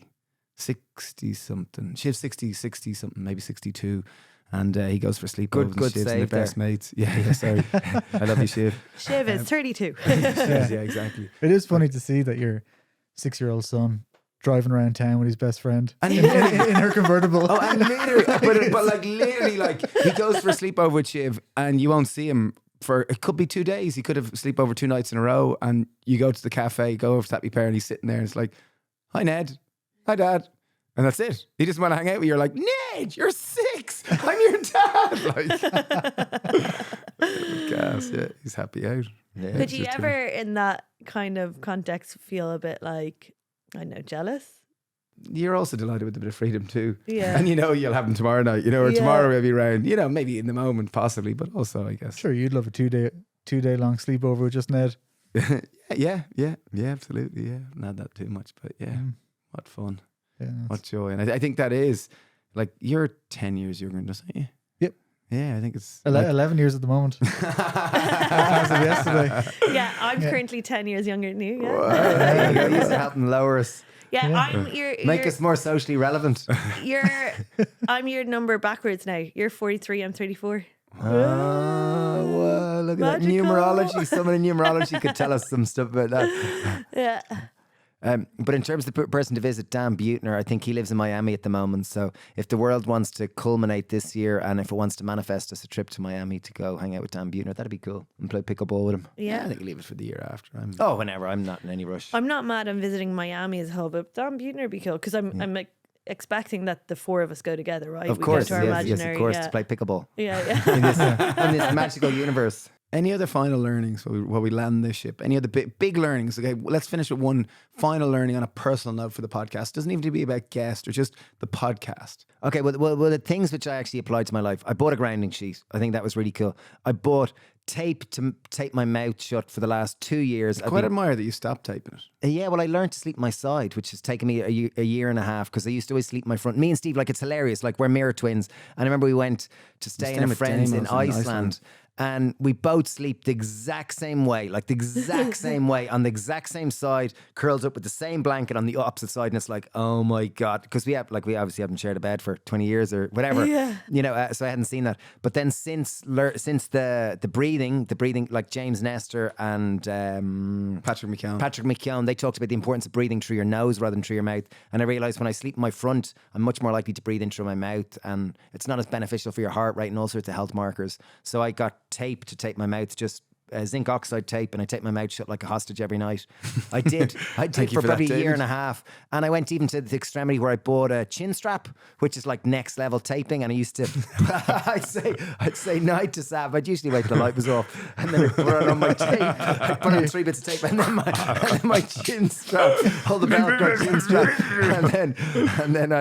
something. Shiv's 60 something, maybe 62. And he goes for sleepovers. Good Shiv's save their best mates. Yeah, sorry. I love you, Shiv. Shiv is 32. Yeah, exactly. It is funny to see that your 6-year-old son driving around town with his best friend And in her convertible. Oh, and literally, but like literally, like he goes for a sleepover with Shiv, and you won't see him for it could be 2 days. He could have sleepover 2 nights in a row, and you go to the cafe, go over to Happy Pear, and he's sitting there, and it's like, "Hi, Ned. Hi, Dad." And that's it. He doesn't want to hang out with you. You're like, Ned, you're 6. I'm your dad. Like, gas. Yeah, he's happy out. Yeah. Could you ever, in that kind of context, feel a bit like, I don't know, jealous? You're also delighted with a bit of freedom too. Yeah. And you know you'll have them tomorrow night, you know, or tomorrow maybe around, you know, maybe in the moment possibly, but also I guess. Sure, you'd love a 2-day long sleepover with just Ned. yeah, absolutely, yeah. Not that too much, but yeah, what fun. Yeah, What joy. And I think that is, like, you're 10 years younger than us, aren't you? Yep. Yeah, I think it's 11 years at the moment. As of yesterday. Yeah, I'm currently 10 years younger than you. Yeah, There you go. You used to help them lower us. yeah, Make you're, us more socially relevant. I'm your number backwards now. You're 43, I'm 34. Oh, well, look at that Magical. numerology. Someone in numerology could tell us some stuff about that. Yeah. But in terms of the person to visit, Dan Buettner, I think he lives in Miami at the moment. So if the world wants to culminate this year and if it wants to manifest us a trip to Miami to go hang out with Dan Buettner, that'd be cool. And play pickleball with him. Yeah. I think leave it for the year after. Whenever. I'm not in any rush. I'm not mad on visiting Miami as a whole, but Dan Buettner would be cool because I'm like, expecting that the four of us go together, right? Of We course, go to our yes, imaginary, of course, yeah. to play pickleball. Yeah. In this magical universe. Any other final learnings while we land this ship? Any other big learnings? Okay, let's finish with one final learning on a personal note for the podcast. Doesn't even need to be about guest or just the podcast. Okay, well, the things which I actually applied to my life. I bought a grounding sheet. I think that was really cool. I bought tape to tape my mouth shut for the last 2 years. I quite admire that you stopped taping it. Yeah, well, I learned to sleep my side, which has taken me a year and a half because I used to always sleep my front. Me and Steve, like, it's hilarious. Like, we're mirror twins. And I remember we went to stay in a friend's in Iceland. And we both sleep the exact same way, like the exact same way, on the exact same side, curled up with the same blanket on the opposite side. And it's like, oh my God. Because we obviously haven't shared a bed for 20 years or whatever. Yeah. You know, so I hadn't seen that. But then since the breathing, like James Nestor and Patrick McKeown, they talked about the importance of breathing through your nose rather than through your mouth. And I realised when I sleep in my front, I'm much more likely to breathe in through my mouth. And it's not as beneficial for your heart rate and all sorts of health markers. So I got tape to tape my mouth, just zinc oxide tape, and I tape my mouth shut like a hostage every night. I did for probably a year and a half, and I went even to the extremity where I bought a chin strap, which is like next level taping. And I used to, I'd say night to Sav. I'd usually wait till the light was off, and then I'd put it on my tape. I'd put on 3 bits of tape, and then my chin strap, hold the Velcro chin strap, and then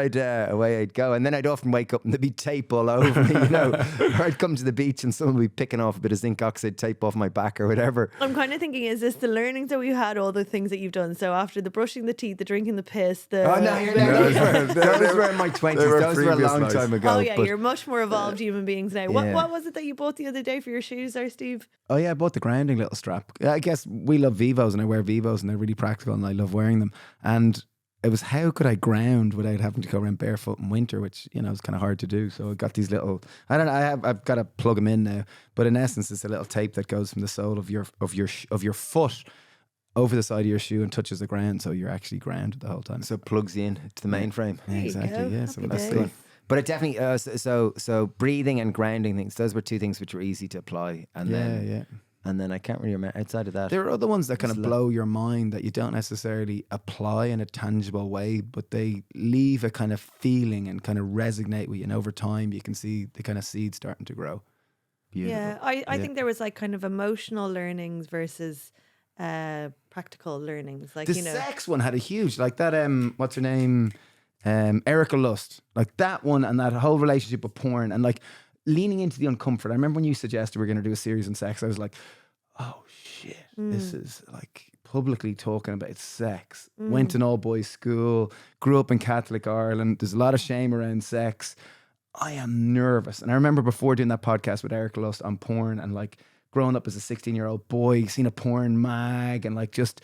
away I'd go, and then I'd often wake up and there'd be tape all over me, you know, or I'd come to the beach and someone would be picking off a bit of zinc oxide tape off my back or whatever. I'm kind of thinking, is this the learnings that we've had, all the things that you've done? So after the brushing the teeth, the drinking the piss, the... Oh, no, those were in my 20s. Those were a long time ago. Oh, yeah, you're much more evolved human beings now. Yeah. What was it that you bought the other day for your shoes there, Steve? Oh yeah, I bought the grounding little strap. I guess we love Vivos and I wear Vivos and they're really practical and I love wearing them. And it was, how could I ground without having to go around barefoot in winter, which, you know, is kind of hard to do. So I got these little, I've got to plug them in now, but in essence it's a little tape that goes from the sole of your foot over the side of your shoe and touches the ground, so you're actually grounded the whole time. So it plugs you in to the mainframe. Yeah, exactly. Yeah, so Happy that's days. good. But it definitely so breathing and grounding things, those were two things which were easy to apply. And then I can't really remember outside of that. There are other ones that kind of blow your mind that you don't necessarily apply in a tangible way, but they leave a kind of feeling and kind of resonate with you. And over time, you can see the kind of seed starting to grow. Beautiful. Yeah, I think there was like kind of emotional learnings versus practical learnings. Like, The you know, sex one had a huge, like that, what's her name? Erica Lust. Like that one and that whole relationship with porn and like leaning into the uncomfort. I remember when you suggested we're going to do a series on sex, I was like, oh shit, this is like publicly talking about sex. Went to an all boys school, grew up in Catholic Ireland. There's a lot of shame around sex. I am nervous. And I remember before doing that podcast with Erica Lust on porn and like growing up as a 16-year-old boy, seeing a porn mag and like just,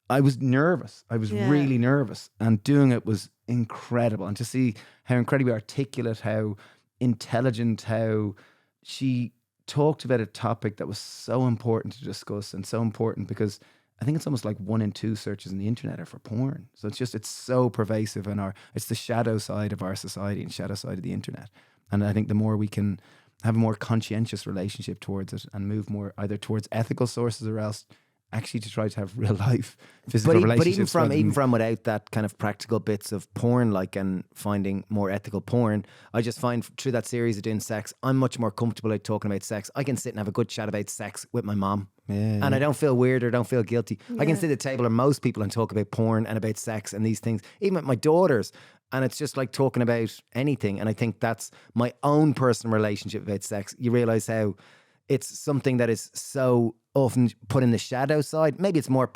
I was nervous. I was really nervous. And doing it was incredible. And to see how incredibly articulate, how intelligent, how she talked about a topic that was so important to discuss and so important because I think it's almost like 1 in 2 searches on the internet are for porn. So it's so pervasive in it's the shadow side of our society and shadow side of the internet. And I think the more we can have a more conscientious relationship towards it and move more either towards ethical sources or else actually to try to have real life physical relationships. But even from without that kind of practical bits of porn, like, and finding more ethical porn, I just find through that series of doing sex, I'm much more comfortable at talking about sex. I can sit and have a good chat about sex with my mom. And I don't feel weird or don't feel guilty. I can sit at the table of most people and talk about porn and about sex and these things, even with my daughters. And it's just like talking about anything. And I think that's my own personal relationship about sex. You realize how it's something that is so often put in the shadow side. Maybe it's more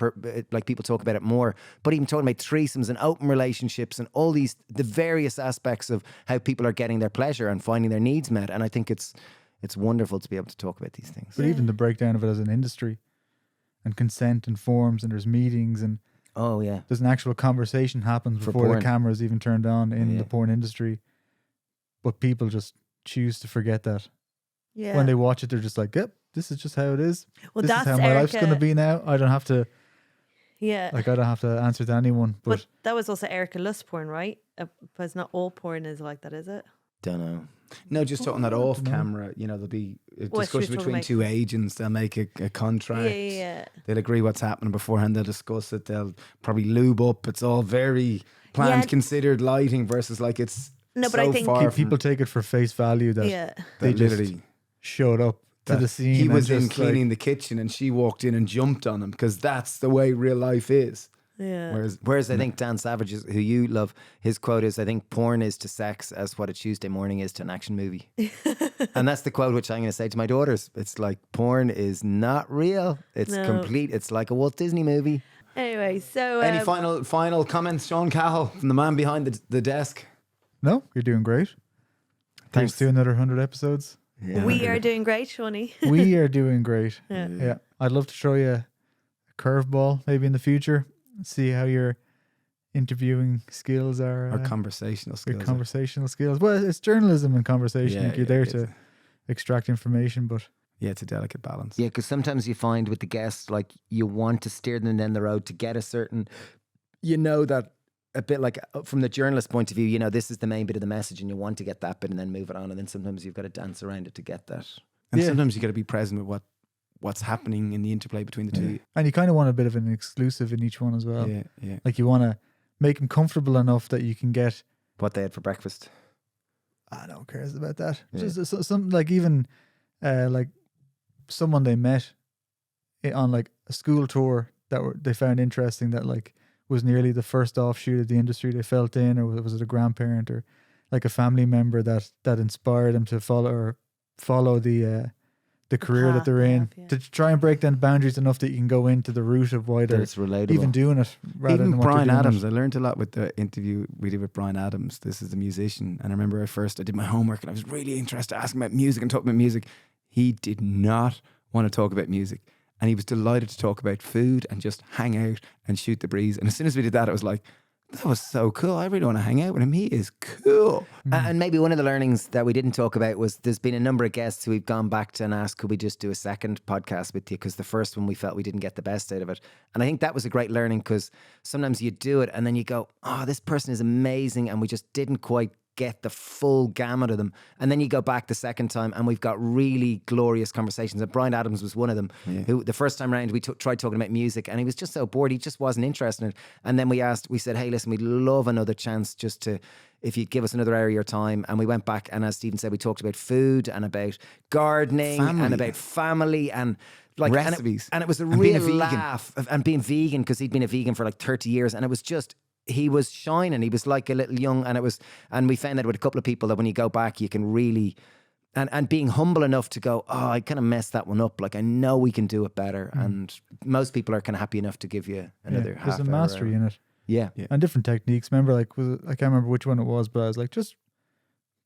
like people talk about it more, but even talking about threesomes and open relationships and all the various aspects of how people are getting their pleasure and finding their needs met. And I think it's it's wonderful to be able to talk about these things. But even the breakdown of it as an industry, and consent and forms, and there's meetings, and Oh yeah, there's an actual conversation happens For before the porn. camera's even turned on in Yeah. the porn industry. But people just choose to forget that. Yeah. When they watch it, they're just like, "Yep, this is just how it is. well, This that's is how my life's Erica. going to be now. I don't have to Yeah. I don't have to answer to anyone." but But that was also Erica Lust porn, right? But it's not all porn is like that, is it? don't know. No, just talking that off camera, you know, there'll be a What, she was discussion talking between about- two agents. They'll make a contract. Yeah. They'll agree what's happening beforehand. They'll discuss it. They'll probably lube up. It's all very planned, Yeah. considered lighting versus like it's No, but so I think far from people take it for face value that Yeah. they that just literally showed up to that the scene. he and was in just, cleaning like, the kitchen and she walked in and jumped on him because that's the way real life is. Yeah. Whereas I think Dan Savage, who you love, his quote is, "I think porn is to sex as what a Tuesday morning is to an action movie." And that's the quote which I'm going to say to my daughters. It's like, porn is not real. It's No. complete. It's like a Walt Disney movie. Anyway, so Any final comments, Sean Cahill, from the man behind the desk? No, you're doing great. Thanks. Thanks to another 100 episodes. we are doing great, Shawnee. We are doing great. Yeah. Yeah. I'd love to show you a curveball maybe in the future. See how your interviewing skills are. Or conversational your skills? conversational skills. Well, it's journalism and conversation. Yeah, Like, you're yeah, there it's- to extract information, but Yeah, it's a delicate balance. Yeah, because sometimes you find with the guests, like you want to steer them down the road to get a certain, you know, that a bit like from the journalist point of view, you know, this is the main bit of the message and you want to get that bit and then move it on. And then sometimes you've got to dance around it to get that. And Yeah. sometimes you got to be present with what's happening in the interplay between the two. and you kind of want a bit of an exclusive in each one as well. Yeah, yeah. Like you want to make them comfortable enough that you can get. What they had for breakfast. I don't cares about that. Yeah. Just some like even like someone they met on like a school tour that they found interesting that like was nearly the first offshoot of the industry they felt in, or was it a grandparent or like a family member that inspired them to follow the career that path they're they in, have, yeah. to try and break down boundaries enough that you can go into the root of why That they're it's relatable. even doing it rather Even than what Bryan they're doing Adams, it. I learned a lot with the interview we did with Bryan Adams. This is the musician. And I remember at first I did my homework and I was really interested asking about music and talking about music. He did not want to talk about music. And he was delighted to talk about food and just hang out and shoot the breeze. And as soon as we did that, it was like, that was so cool. I really want to hang out with him. He is cool. And maybe one of the learnings that we didn't talk about was there's been a number of guests who we've gone back to and asked, could we just do a second podcast with you? Because the first one we felt we didn't get the best out of it. And I think that was a great learning because sometimes you do it and then you go, oh, this person is amazing. And we just didn't quite get the full gamut of them. And then you go back the second time and we've got really glorious conversations. And Bryan Adams was one of them, who the first time around we tried talking about music and he was just so bored. He just wasn't interested in it. And then we said, hey, listen, we'd love another chance just to, if you'd give us another hour of your time. And we went back and as Stephen said, we talked about food and about gardening Family. and about family and like Recipes. And it was a And being real a vegan. laugh and being vegan because he'd been a vegan for like 30 years. And it was just, he was shining. He was like a little young, and we found that with a couple of people that when you go back, you can really, and being humble enough to go, oh, I kind of messed that one up. Like I know we can do it better, and most people are kind of happy enough to give you another half. There's a hour, mastery hour. in it. Yeah. And different techniques. Remember, like I can't remember which one it was, but I was like, just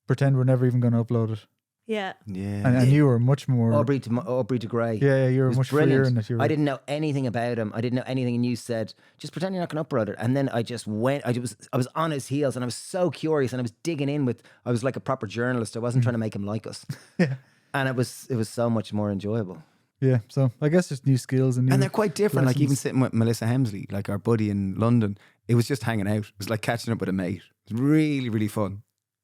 pretend we're never even going to upload it. Yeah. Yeah. And you were much more. Aubrey de Grey. Yeah, you were It was much brilliant. freer in it. You were, I didn't know anything about him. I didn't know anything, and you said, "Just pretend you're not going to upload it." And then I just went. I was on his heels, and I was so curious, and I was digging in with. I was like a proper journalist. I wasn't trying to make him like us. Yeah. And it was so much more enjoyable. Yeah, so I guess just new skills and new. And they're quite different. Like even lessons. sitting with Melissa Hemsley, like our buddy in London, it was just hanging out. It was like catching up with a mate. It was really, really fun.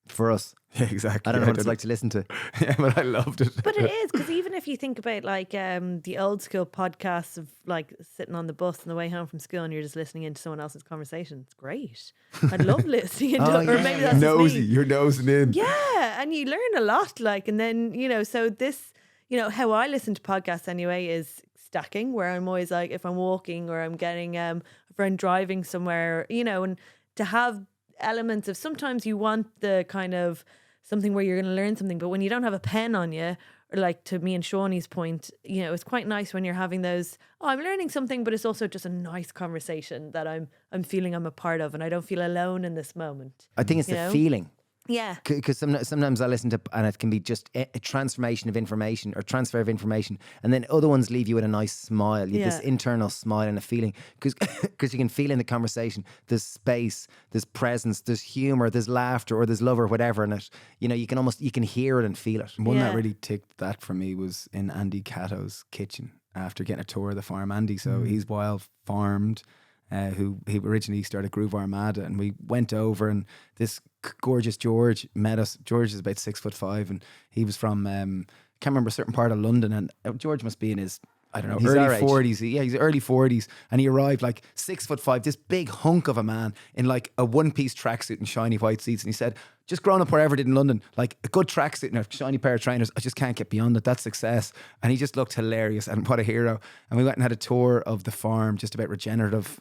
For us, Yeah, exactly. I don't know what it's like to listen to. Yeah, but I loved it. But it is, because even if you think about like the old school podcasts of like sitting on the bus on the way home from school and you're just listening into someone else's conversation, it's great. I'd love listening into it, or maybe that's just nosy. me. You're nosing in. Yeah, and you learn a lot, like, and then, you know, so this, you know, how I listen to podcasts anyway is stacking, where I'm always like, if I'm walking or I'm getting, if I'm driving somewhere, you know, and to have elements of, sometimes you want the kind of something where you're going to learn something, but when you don't have a pen on you, or like to me and Shawnee's point, you know, it's quite nice when you're having those, oh, I'm learning something, but it's also just a nice conversation that I'm feeling I'm a part of, and I don't feel alone in this moment. I think it's You the know? feeling. Yeah. Because sometimes I listen to, and it can be just a transformation of information or transfer of information, and then other ones leave you with a nice smile. You have this internal smile and a feeling, because you can feel in the conversation there's space, there's presence, there's humor, there's laughter, or there's love or whatever, and it, you can hear it and feel it. One that really ticked that for me was in Andy Catto's kitchen after getting a tour of the farm. Andy, so he's wild farmed. Who he originally started Groove Armada, and we went over, and this gorgeous George met us. George is about 6'5", and he was from can't remember a certain part of London, and George must be in his He's early 40s. Yeah, he's early 40s, and he arrived like 6'5", this big hunk of a man in like a one-piece tracksuit and shiny white seats, and he said, just growing up wherever I did in London, like a good tracksuit and a shiny pair of trainers, I just can't get beyond it. That's success. And he just looked hilarious, and what a hero. And we went and had a tour of the farm, just about regenerative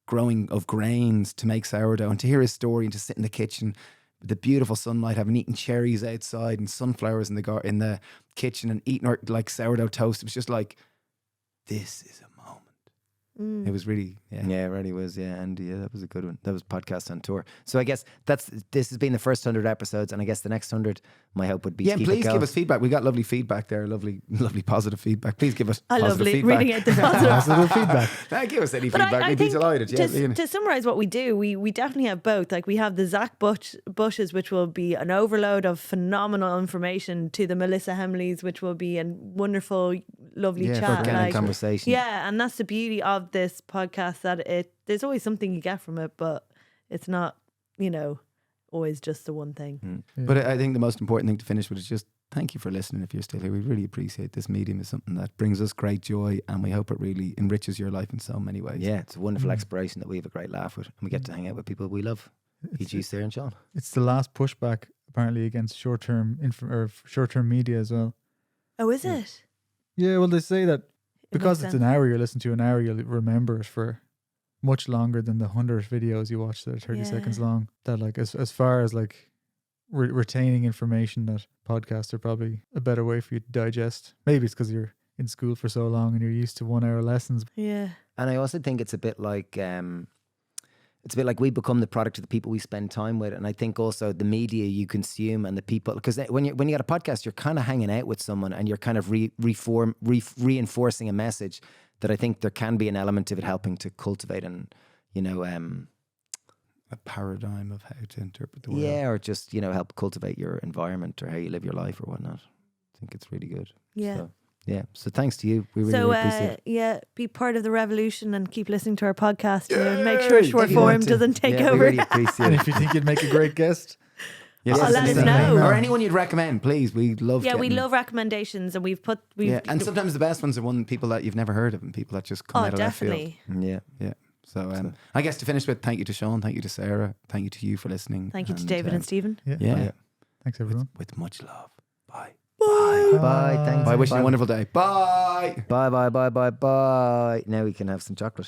growing of grains to make sourdough, and to hear his story and to sit in the kitchen with the beautiful sunlight, having eaten cherries outside and sunflowers in the kitchen, and eating like sourdough toast. It was just like, this is a moment. It was really, it really was, and that was a good one. That was podcast on tour. So I guess this has been the first 100 episodes, and I guess the next 100, my hope would be to keep please it going. give us feedback. We got lovely feedback there, lovely positive feedback. Please give us positive feedback. Reading out the positive feedback. Give us any feedback. We'd be delighted. To summarise what we do, we definitely have both. Like, we have the Zach Bushes, which will be an overload of phenomenal information, to the Melissa Hemleys, which will be a wonderful, lovely chat. Organic conversation. Yeah, and that's the beauty of this podcast, that there's always something you get from it, but it's not, always just the one thing. But I think the most important thing to finish with is just thank you for listening. If you're still here, we really appreciate this medium. Is something that brings us great joy, and we hope it really enriches your life in so many ways. Yeah, it's a wonderful exploration that we have a great laugh with, and we get to hang out with people we love. E.g. Sarah and Sean. It's the last pushback apparently against short-term media as well. Oh, is it? Yeah, well, they say that because it's an hour you listen to, an hour you'll remember it for much longer than the 100 videos you watch that are 30 seconds long. That, like, as far as like retaining information, that podcasts are probably a better way for you to digest. Maybe it's because you're in school for so long and you're used to 1 hour lessons. Yeah. And I also think it's a bit like we become the product of the people we spend time with. And I think also the media you consume and the people, because when you got a podcast, you're kind of hanging out with someone, and you're kind of reinforcing a message that I think there can be an element of it helping to cultivate and, a paradigm of how to interpret the world. Yeah, or just, help cultivate your environment or how you live your life or whatnot. I think it's really good. Yeah. So thanks to you. We really appreciate it. Be part of the revolution and keep listening to our podcast. And make sure short form doesn't take over. We really appreciate And it. if you think you'd make a great guest, Yes, let us know. Or anyone you'd recommend, please. We love. Yeah, we love recommendations, and and sometimes the best ones are people that you've never heard of, and people that just come out of left field. Yeah. So I guess to finish with, thank you to Sean, thank you to Sarah, thank you to you for listening. Thank you to David and Stephen. Yeah. Thanks everyone. With much love. Bye. Bye. Thanks. Bye. Wishing you a wonderful day. Bye. Bye. Now we can have some chocolate.